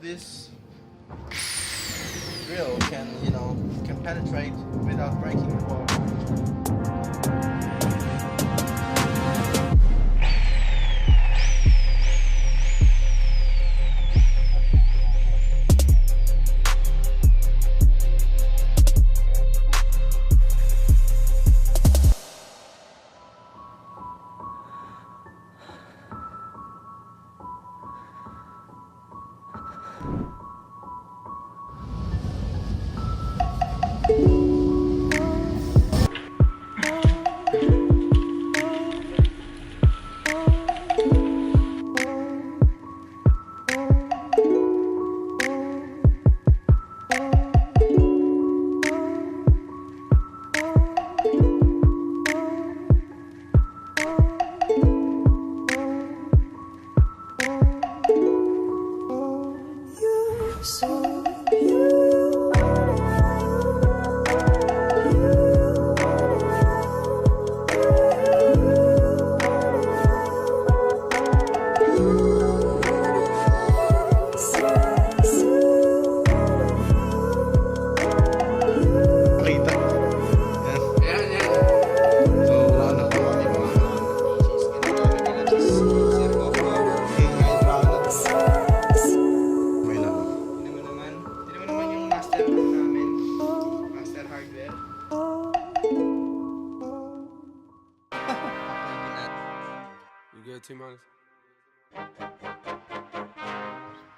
this drill can, can penetrate without breaking the wall.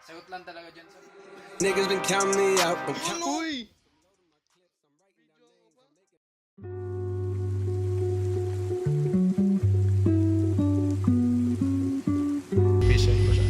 Sagot lang talaga dyan sa... Niggas been counting me out. I'm counting. Uy! Vision ko siya.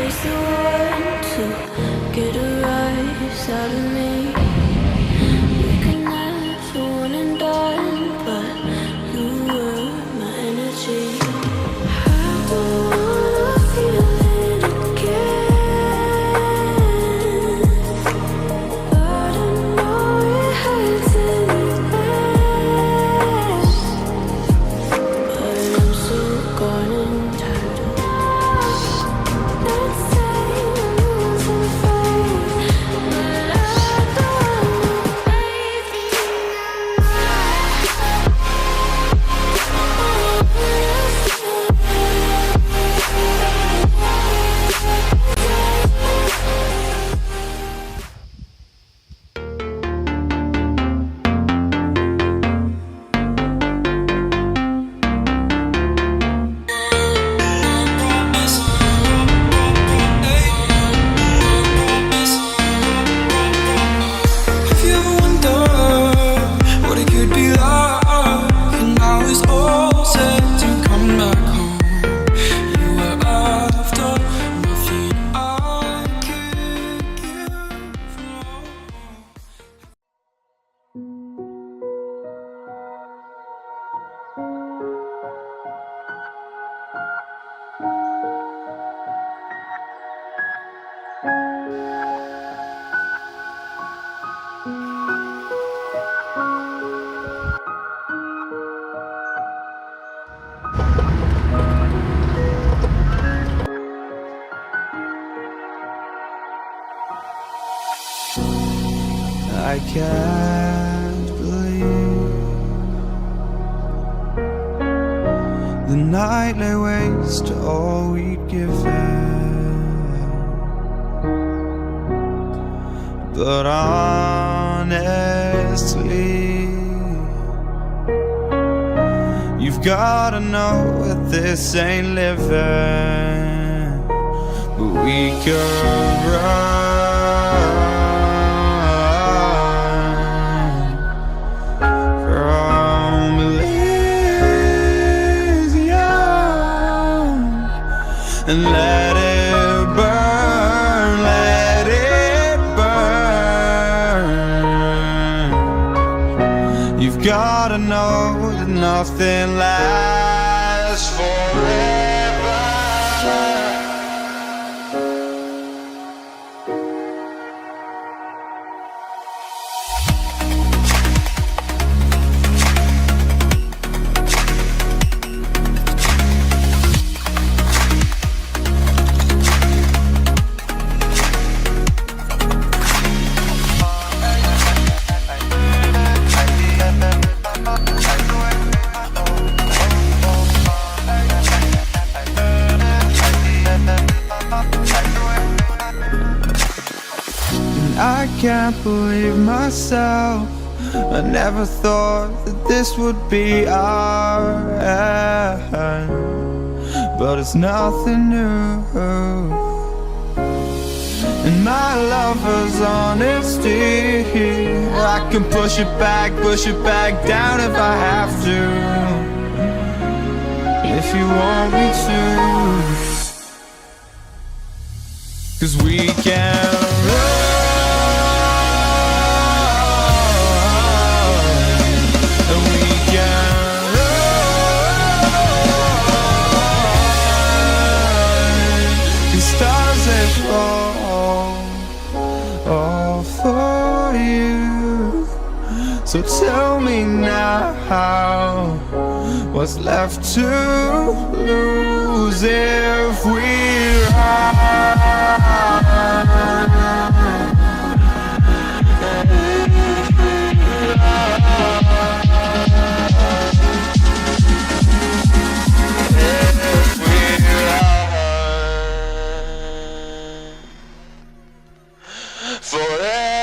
Was the one to get a rise out of me. We could never one and done, but you were my energy. I don't wanna feel it again, but I know it hurts in the end. But I'm so gone and tired of I can't believe the night lay waste to all we'd given. But honestly, you've gotta know that this ain't living. But we could run from Elysium and let it burn, let it burn. You've gotta know that nothing lasts forever. I can't believe myself. I never thought that this would be our end, but it's nothing new. And my lover's honesty, I can push it back down if I have to, if you want me to. 'Cause we can run. Stars they fall, all for you. So tell me now, what's left to lose if we forever.